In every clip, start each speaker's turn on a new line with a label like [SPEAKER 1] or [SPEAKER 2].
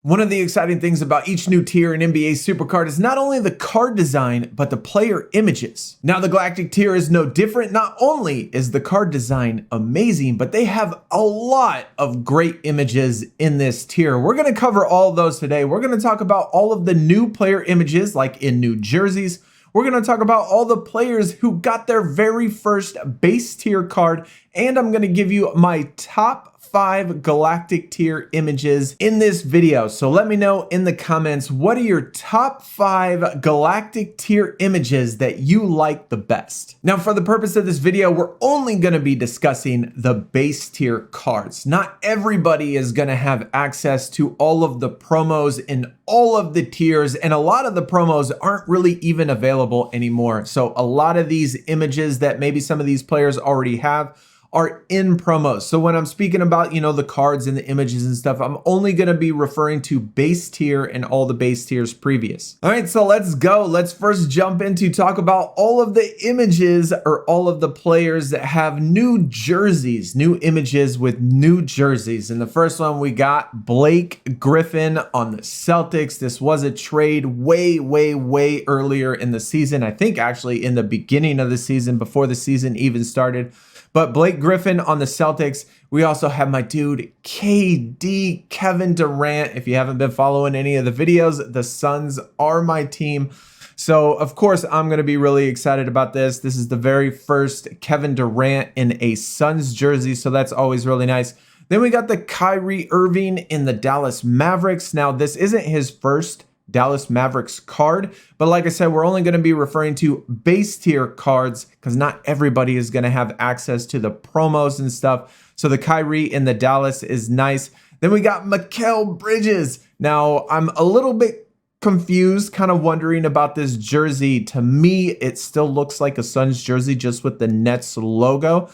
[SPEAKER 1] One of the exciting things about each new tier in NBA SuperCard is not only the card design, but the player images. Now the Galactic Tier is no different. Not only is the card design amazing, but they have a lot of great images in this tier. We're going to cover all of those today. We're going to talk about all of the new player images, like in new jerseys. We're going to talk about all the players who got their very first base tier card, and I'm going to give you my top 5 Galactic Tier images in this video. So let me know in the comments, what are your top 5 Galactic Tier images that you like the best? Now, for the purpose of this video, we're only going to be discussing the base tier cards. Not everybody is going to have access to all of the promos in all of the tiers, and a lot of the promos aren't really even available anymore. So a lot of these images that maybe some of these players already have are in promos. So when I'm speaking about, the cards and the images and stuff, I'm only going to be referring to base tier and all the base tiers previous. All right, so let's go. Let's first jump into talk about all of the images or all of the players that have new jerseys, new images with new jerseys. And the first one, we got Blake Griffin on the Celtics. This was a trade way earlier in the season. I think actually in the beginning of the season, before the season even started. But Blake Griffin on the Celtics. We also have my dude, KD, Kevin Durant. If you haven't been following any of the videos, the Suns are my team. So, of course, I'm going to be really excited about this. This is the very first Kevin Durant in a Suns jersey, so that's always really nice. Then we got the Kyrie Irving in the Dallas Mavericks. Now, this isn't his first Dallas Mavericks card, but like I said, we're only going to be referring to base tier cards because not everybody is going to have access to the promos and stuff. So the Kyrie in the Dallas is nice. Then we got Mikal Bridges. Now I'm a little bit confused, kind of wondering about this jersey. To me, it still looks like a Suns jersey just with the Nets logo.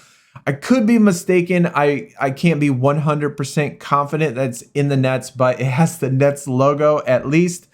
[SPEAKER 1] I could be mistaken. I can't be 100% confident that's in the Nets, but it has the Nets logo at least.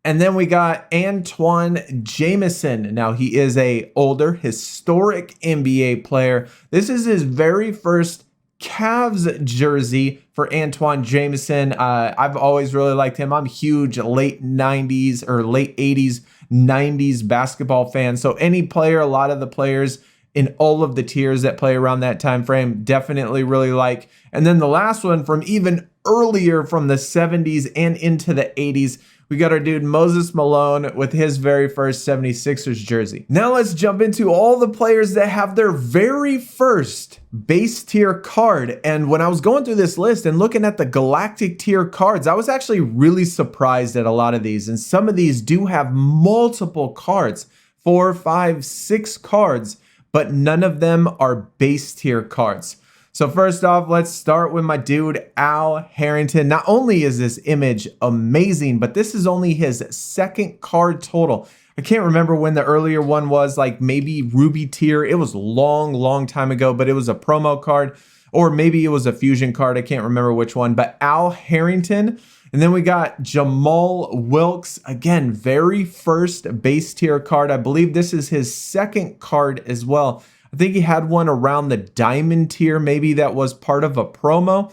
[SPEAKER 1] And then we got Antoine Jamison. Now he is a older, historic NBA player. This is his very first Cavs jersey for Antoine Jamison. I've always really liked him. I'm a huge late 90s or late 80s, 90s basketball fan. So any player, a lot of the players in all of the tiers that play around that time frame, definitely really like. And then the last one from even earlier, from the 70s and into the 80s, we got our dude Moses Malone with his very first 76ers jersey. Now let's jump into all the players that have their very first base tier card. And when I was going through this list and looking at the Galactic Tier cards, I was actually really surprised at a lot of these. And some of these do have multiple cards, 4, 5, 6 cards, but none of them are base tier cards. So first off, let's start with my dude, Al Harrington. Not only is this image amazing, but this is only his second card total. I can't remember when the earlier one was, like maybe Ruby Tier. It was long time ago, but it was a promo card, or maybe it was a fusion card. I can't remember which one, but Al Harrington. And then we got Jamal Wilkes, again, very first base tier card. I believe this is his second card as well. I think he had one around the diamond tier, maybe that was part of a promo.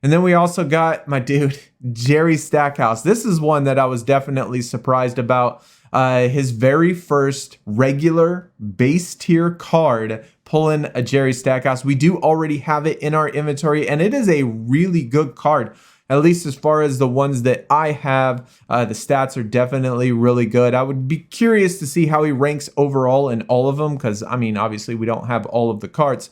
[SPEAKER 1] And then we also got my dude, Jerry Stackhouse. This is one that I was definitely surprised about. His very first regular base tier card, pulling a Jerry Stackhouse. We do already have it in our inventory, and it is a really good card. At least as far as the ones that I have, the stats are definitely really good. I would be curious to see how he ranks overall in all of them, because, I mean, obviously we don't have all of the cards.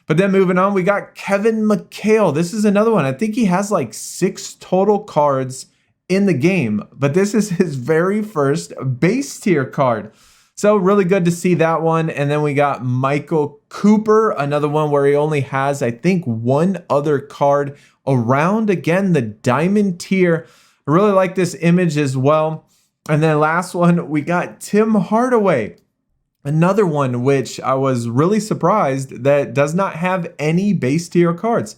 [SPEAKER 1] But then moving on, we got Kevin McHale. This is another one. I think he has like 6 total cards in the game, but this is his very first base tier card. So really good to see that one. And then we got Michael Cooper, another one where he only has, I think, 1 other card around, again, the diamond tier. I really like this image as well. And then last one, we got Tim Hardaway, another one which I was really surprised that does not have any base tier cards.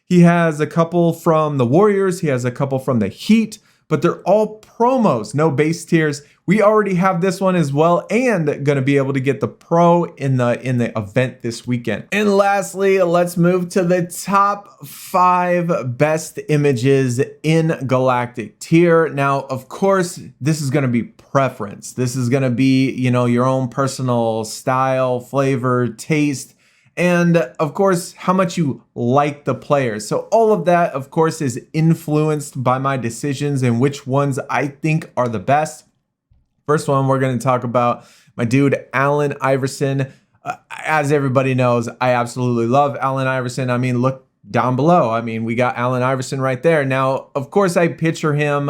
[SPEAKER 1] He has a couple from the Warriors. He has a couple from the Heat. but they're all promos, no base tiers. We already have this one as well, and going to be able to get the pro in the event this weekend. And lastly, let's move to the top 5 best images in Galactic Tier. Now, of course, this is going to be preference. This is going to be, you know, your own personal style, flavor, taste, and of course, how much you like the players. So all of that, of course, is influenced by my decisions and which ones I think are the best. First one, we're going to talk about my dude, Allen Iverson. As everybody knows, I absolutely love Allen Iverson. I mean, look down below. I mean, we got Allen Iverson right there. Now, of course, I picture him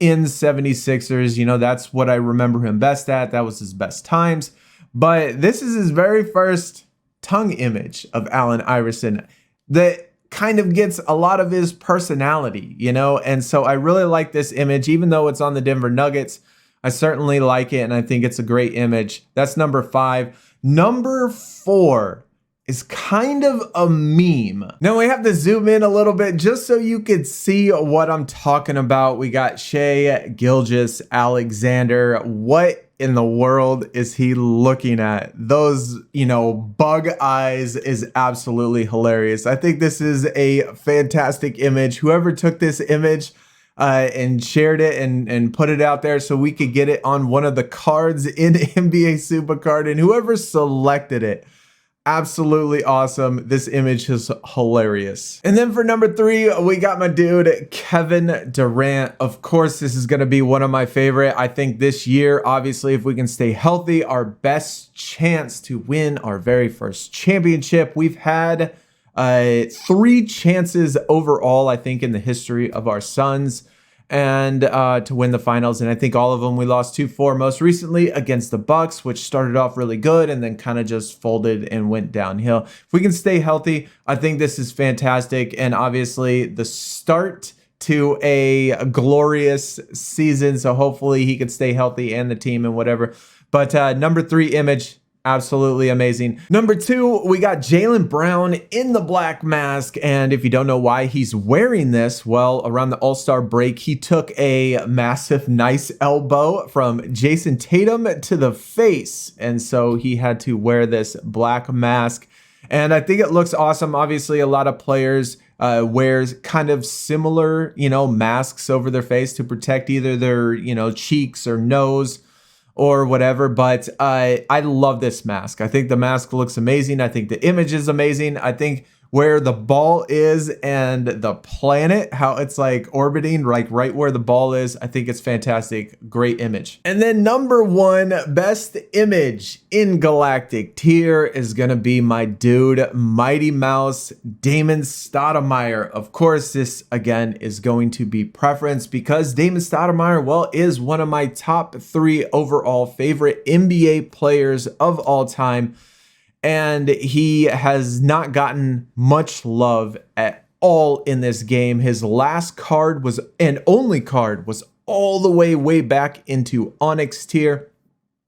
[SPEAKER 1] in 76ers. You know, that's what I remember him best at. That was his best times. But this is his very first tongue image of Allen Iverson that kind of gets a lot of his personality, you know? And so I really like this image, even though it's on the Denver Nuggets. I certainly like it, and I think it's a great image. That's number 5. Number 4 is kind of a meme. Now we have to zoom in a little bit just so you could see what I'm talking about. We got Shai Gilgeous-Alexander. What in the world is he looking at? Those, you know, bug eyes is absolutely hilarious. I think this is a fantastic image. Whoever took this image and shared it and put it out there so we could get it on one of the cards in NBA SuperCard, and whoever selected it, absolutely awesome. This image is hilarious. And then for number 3, we got my dude, Kevin Durant. Of course, this is going to be one of my favorite. I think this year, obviously, if we can stay healthy, our best chance to win our very first championship. We've had 3 chances overall, I think, in the history of our Suns, and to win the finals. And I think all of them we lost 2-4, most recently against the Bucks, which started off really good and then kind of just folded and went downhill. If we can stay healthy, I think this is fantastic. And obviously the start to a glorious season. So hopefully he can stay healthy and the team and whatever. But number 3 image, absolutely amazing. Number 2, we got Jaylen Brown in the black mask. And if you don't know why he's wearing this, well, around the All-Star break, he took a massive, nice elbow from Jason Tatum to the face. And so he had to wear this black mask. And I think it looks awesome. Obviously, a lot of players wears kind of similar, you know, masks over their face to protect either their, you know, cheeks or nose or whatever, but I love this mask. I think the mask looks amazing. I think the image is amazing. I think where the ball is and the planet, how it's like orbiting, like right where the ball is, I think it's fantastic. Great image. And then number 1 best image in Galactic Tier is gonna be my dude, Mighty Mouse, Damon Stoudemire. Of course, this again is going to be preference because Damon Stoudemire, well, is one of my top 3 overall favorite NBA players of all time. And he has not gotten much love at all in this game. His last card was, and only card, was all the way back into Onyx tier.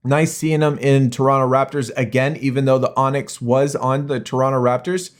[SPEAKER 1] Nice seeing him in Toronto Raptors again, even though the Onyx was on the Toronto Raptors.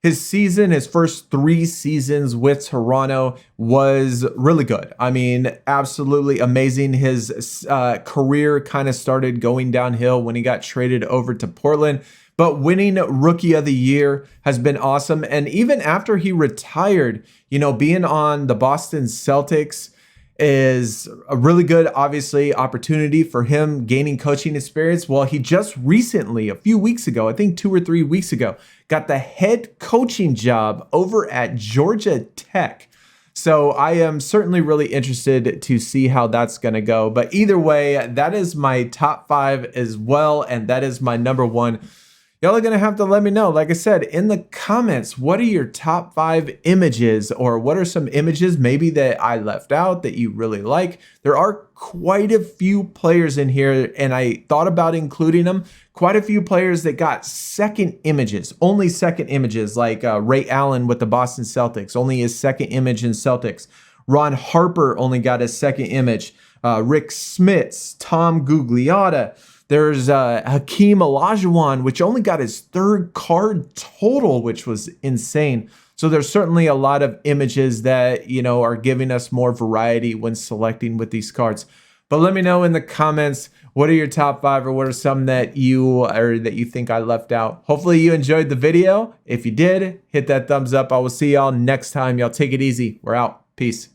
[SPEAKER 1] His season, his first 3 seasons with Toronto was really good. I mean, absolutely amazing. His career kind of started going downhill when he got traded over to Portland. But winning Rookie of the Year has been awesome. And even after he retired, you know, being on the Boston Celtics is a really good, obviously, opportunity for him gaining coaching experience. Well, he just recently, a few weeks ago, I think 2 or 3 weeks ago, got the head coaching job over at Georgia Tech. So I am certainly really interested to see how that's going to go. But either way, that is my top 5 as well. And that is my number 1. Y'all are going to have to let me know, like I said, in the comments, what are your top 5 images, or what are some images maybe that I left out that you really like? There are quite a few players in here, and I thought about including them. Quite a few players that got second images, only second images, like Ray Allen with the Boston Celtics, only his second image in Celtics. Ron Harper only got his second image. Rick Smits, Tom Gugliotta. There's Hakeem Olajuwon, which only got his 3rd card total, which was insane. So there's certainly a lot of images that, are giving us more variety when selecting with these cards. But let me know in the comments, what are your top 5 or what are some that you think I left out? Hopefully you enjoyed the video. If you did, hit that thumbs up. I will see y'all next time. Y'all take it easy. We're out. Peace.